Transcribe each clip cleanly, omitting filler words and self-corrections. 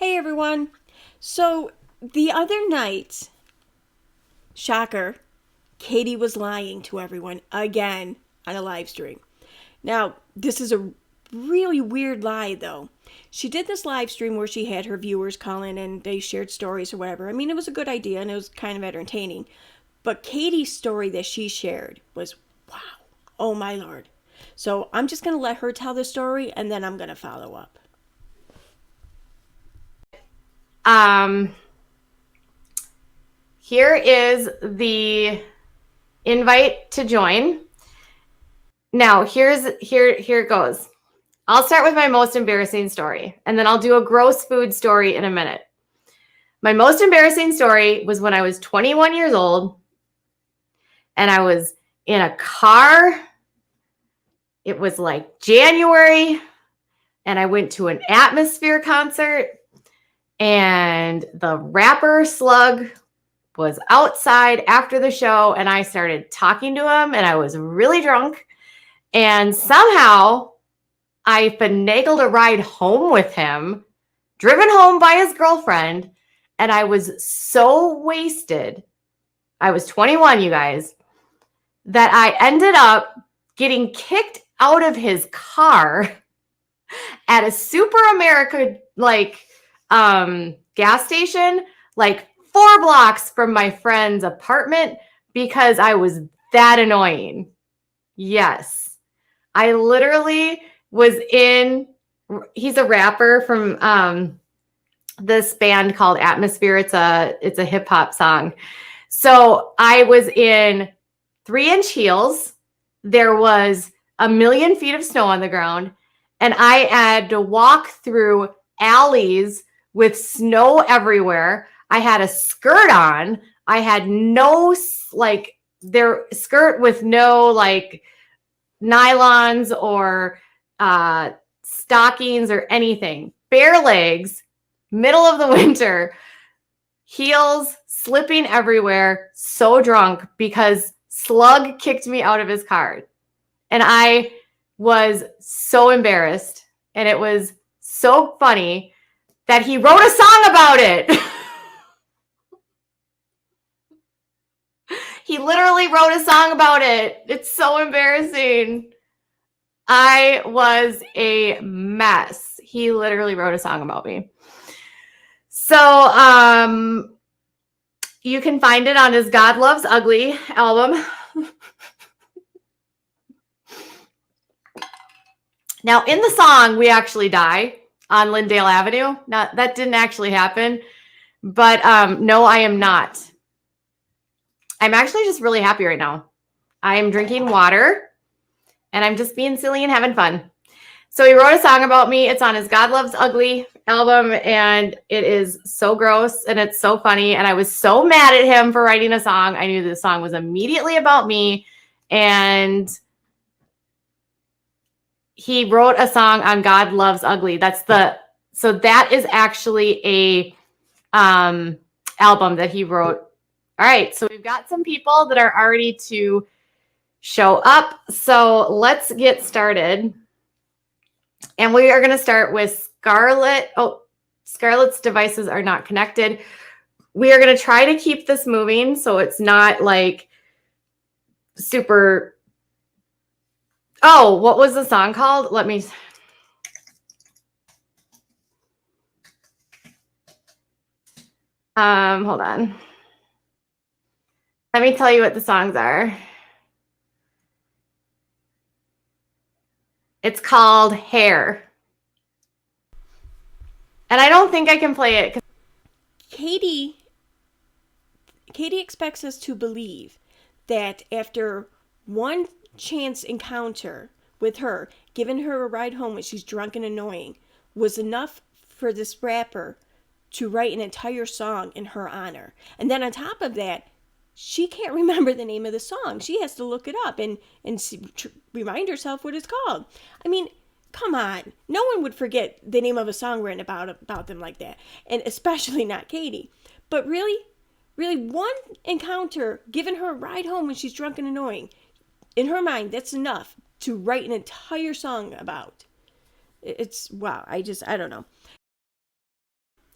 Hey everyone. So the other night, shocker, Katie was lying to everyone again on a live stream. Now, this is a really weird lie though. She did this live stream where she had her viewers call in and they shared stories or whatever. I mean, it was a good idea and it was kind of entertaining. But Katie's story that she shared was wow. Oh my lord. So I'm just going to let her tell the story and then I'm going to follow up. Um, Here is the invite to join. Now, here it goes. I'll start with my most embarrassing story, and then I'll do a gross food story in a minute. My most embarrassing story was when I was 21 years old, and I was in a car. It was like January, and I went to an Atmosphere concert, and the rapper Slug was outside after the show, and I started talking to him, and I was really drunk, and somehow I finagled a ride home with him, driven home by his girlfriend, and I was so wasted. I was 21, you guys, that I ended up getting kicked out of his car at a Super America gas station, like 4 blocks from my friend's apartment, because I was that annoying. Yes. I literally was he's a rapper from this band called Atmosphere. It's a hip hop song. So I was in 3-inch heels. There was a million feet of snow on the ground, and I had to walk through alleys with snow everywhere. I had a skirt on. I had no skirt with no nylons or stockings or anything. Bare legs, middle of the winter, heels slipping everywhere, so drunk because Slug kicked me out of his car. And I was so embarrassed. And it was so funny that he wrote a song about it. He literally wrote a song about it. It's so embarrassing. I was a mess. He literally wrote a song about me. So, you can find it on his God Loves Ugly album. Now, in the song, we actually die on Lindale Avenue. Now, that didn't actually happen. But no, I am not. I'm actually just really happy right now. I am drinking water, and I'm just being silly and having fun. So he wrote a song about me. It's on his God Loves Ugly album, and it is so gross, and it's so funny. And I was so mad at him for writing a song. I knew the song was immediately about me, and he wrote a song on God Loves Ugly. So that is actually a album that he wrote. All right, so we've got some people that are already to show up. So let's get started. And we are going to start with Scarlett. Oh, Scarlett's devices are not connected. We are going to try to keep this moving so it's not like super. Oh, what was the song called? Let me. Hold on. Let me tell you what the songs are. It's called Hair. And I don't think I can play it. Katie expects us to believe that after one chance encounter with her, giving her a ride home when she's drunk and annoying, was enough for this rapper to write an entire song in her honor. And then on top of that, she can't remember the name of the song. She has to look it up and remind herself what it's called. I mean, come on. No one would forget the name of a song written about them like that. And especially not Katie. But really, one encounter, giving her a ride home when she's drunk and annoying, in her mind, that's enough to write an entire song about. It's, wow, I don't know.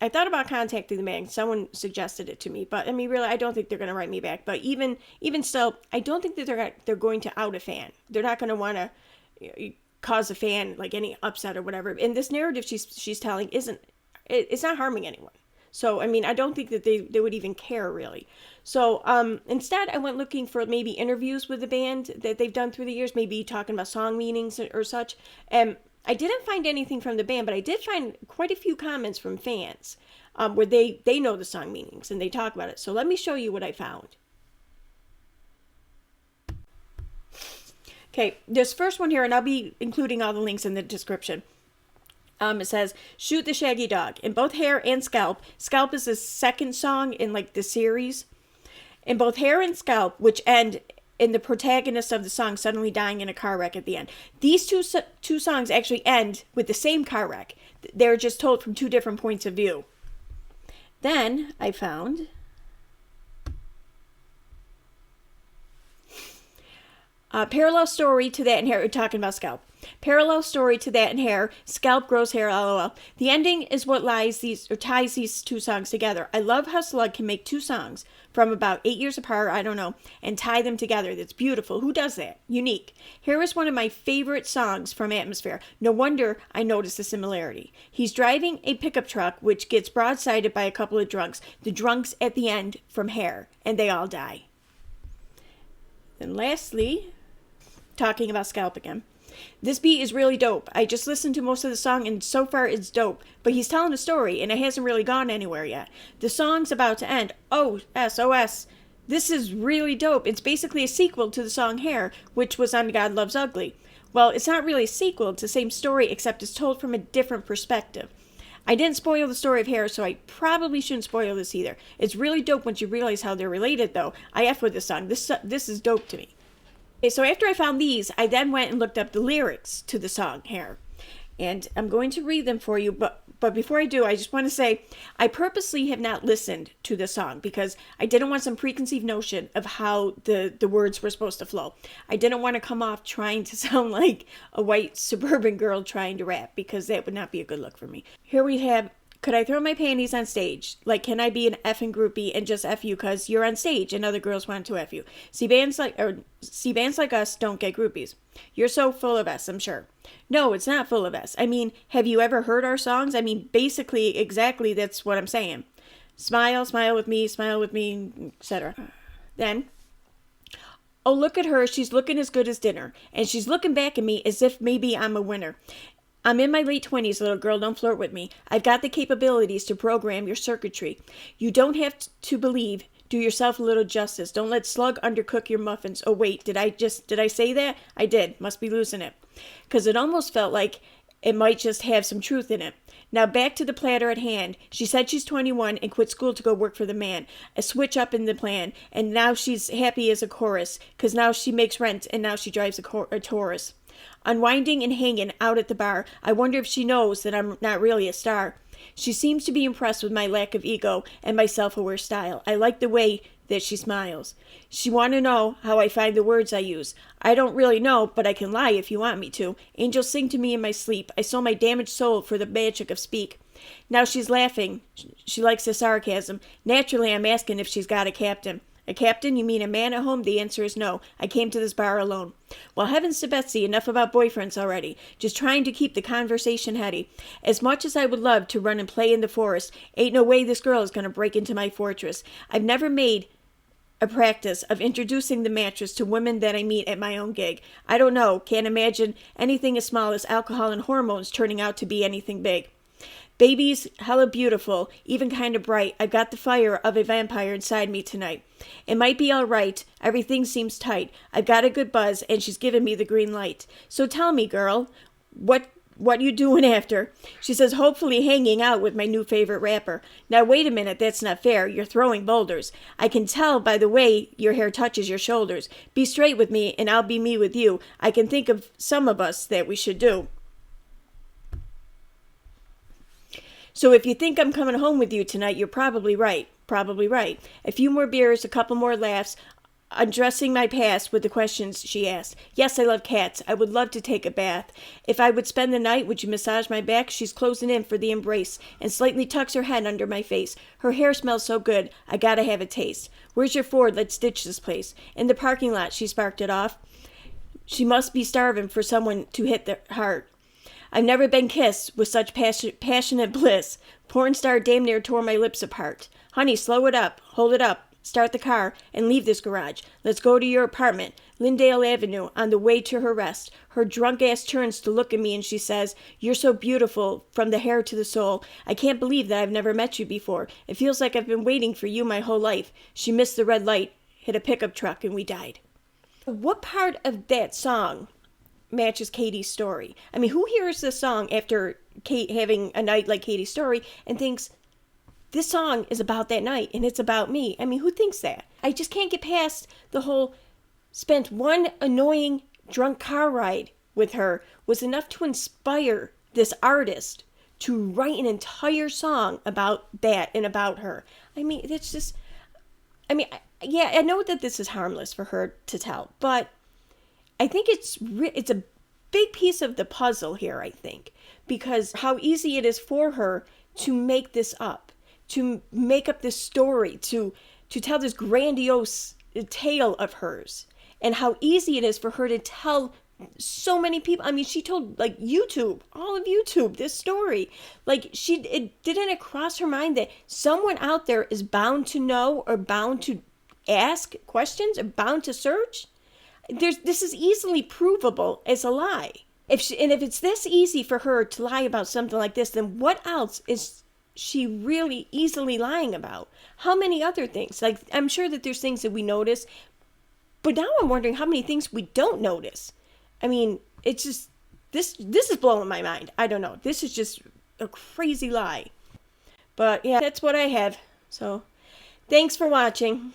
I thought about contacting the band. Someone suggested it to me, but I mean, really, I don't think they're going to write me back. But even still, I don't think that they're going to out a fan. They're not going to want to cause a fan like any upset or whatever. And this narrative she's telling it's not harming anyone. So I mean, I don't think that they would even care really. So instead, I went looking for maybe interviews with the band that they've done through the years, maybe talking about song meanings or such. And I didn't find anything from the band, but I did find quite a few comments from fans where they know the song meanings and they talk about it. So let me show you what I found. Okay, this first one here, and I'll be including all the links in the description. It says, "Shoot the Shaggy Dog." In both Hair and Scalp, Scalp is the second song in like the series. In both Hair and Scalp, which end in the protagonist of the song suddenly dying in a car wreck at the end. These two songs actually end with the same car wreck. They're just told from two different points of view. Then I found parallel story to that and Hair. We're talking about Scalp. Parallel story to that and Hair. Scalp grows hair. LOL. The ending is what ties these two songs together. I love how Slug can make two songs from about 8 years apart, I don't know, and tie them together. That's beautiful. Who does that? Unique. Hair is one of my favorite songs from Atmosphere. No wonder I noticed the similarity. He's driving a pickup truck which gets broadsided by a couple of drunks. The drunks at the end from Hair, and they all die. And lastly, talking about Scalp again. This beat is really dope. I just listened to most of the song and so far it's dope. But he's telling a story and it hasn't really gone anywhere yet. The song's about to end. Oh, SOS. This is really dope. It's basically a sequel to the song Hair, which was on God Loves Ugly. Well, it's not really a sequel. It's the same story except it's told from a different perspective. I didn't spoil the story of Hair, so I probably shouldn't spoil this either. It's really dope once you realize how they're related, though. I F with this song. This is dope to me. Okay, so after I found these, I then went and looked up the lyrics to the song Hair. And I'm going to read them for you, but before I do, I just want to say I purposely have not listened to the song because I didn't want some preconceived notion of how the words were supposed to flow. I didn't want to come off trying to sound like a white suburban girl trying to rap because that would not be a good look for me. Here we have, "Could I throw my panties on stage? Like, can I be an effing groupie and just F you because you're on stage and other girls want to F you? See bands like us don't get groupies. You're so full of S, I'm sure." No, it's not full of S. I mean, have you ever heard our songs? I mean, basically, exactly that's what I'm saying. Smile, smile with me, etc. Then, "Oh, look at her. She's looking as good as dinner. And she's looking back at me as if maybe I'm a winner. I'm in my late 20s, little girl, don't flirt with me. I've got the capabilities to program your circuitry. You don't have to believe. Do yourself a little justice. Don't let Slug undercook your muffins." Oh, wait, did I say that? I did. Must be losing it. Because it almost felt like it might just have some truth in it. Now back to the platter at hand. She said she's 21 and quit school to go work for the man. A switch up in the plan. And now she's happy as a chorus. Because now she makes rent and now she drives a Taurus. Unwinding and hanging out at the bar. I wonder if she knows that I'm not really a star. She seems to be impressed with my lack of ego and my self-aware style. I like the way that she smiles. She want to know how I find the words I use. I don't really know, but I can lie if you want me to. Angels sing to me in my sleep. I sold my damaged soul for the magic of speak. Now she's laughing. She likes the sarcasm. Naturally, I'm asking if she's got a captain. A captain? You mean a man at home? The answer is no. I came to this bar alone. Well, heavens to Betsy, enough about boyfriends already. Just trying to keep the conversation heady. As much as I would love to run and play in the forest, ain't no way this girl is going to break into my fortress. I've never made a practice of introducing the mattress to women that I meet at my own gig. I don't know, can't imagine anything as small as alcohol and hormones turning out to be anything big. Baby's hella beautiful, even kind of bright. I've got the fire of a vampire inside me tonight. It might be all right. Everything seems tight. I've got a good buzz, and she's given me the green light. So tell me, girl, what you doing after? She says, hopefully hanging out with my new favorite rapper. Now, wait a minute, that's not fair. You're throwing boulders. I can tell by the way your hair touches your shoulders. Be straight with me, and I'll be me with you. I can think of some of us that we should do. So if you think I'm coming home with you tonight, you're probably right. Probably right. A few more beers, a couple more laughs. undressing my past with the questions she asked. Yes, I love cats. I would love to take a bath. If I would spend the night, would you massage my back? She's closing in for the embrace and slightly tucks her head under my face. Her hair smells so good, I gotta have a taste. Where's your Ford? Let's ditch this place. In the parking lot, she sparked it off. She must be starving for someone to hit their heart. I've never been kissed with such passionate bliss. Porn star damn near tore my lips apart. Honey, slow it up. Hold it up. Start the car and leave this garage. Let's go to your apartment, Lyndale Avenue, on the way to her rest. Her drunk ass turns to look at me and she says, "You're so beautiful, from the hair to the soul. I can't believe that I've never met you before. It feels like I've been waiting for you my whole life." She missed the red light, hit a pickup truck, and we died. What part of that song matches Katie's story? I mean, who hears this song after Kate having a night like Katie's story and thinks, this song is about that night and it's about me? I mean, who thinks that? I just can't get past the whole spent one annoying drunk car ride with her was enough to inspire this artist to write an entire song about that and about her. I mean, it's just, I mean, yeah, I know that this is harmless for her to tell, but I think it's a big piece of the puzzle here, I think, because how easy it is for her to make this up, to make up this story, to tell this grandiose tale of hers, and how easy it is for her to tell so many people. I mean, she told like YouTube, all of YouTube, this story. Like didn't it cross her mind that someone out there is bound to know or bound to ask questions or bound to search? This is easily provable as a lie. If it's this easy for her to lie about something like this, then what else is she really easily lying about? How many other things? Like, I'm sure that there's things that we notice, but now I'm wondering how many things we don't notice. I mean, it's just, this is blowing my mind. I don't know. This is just a crazy lie. But yeah, that's what I have. So, thanks for watching.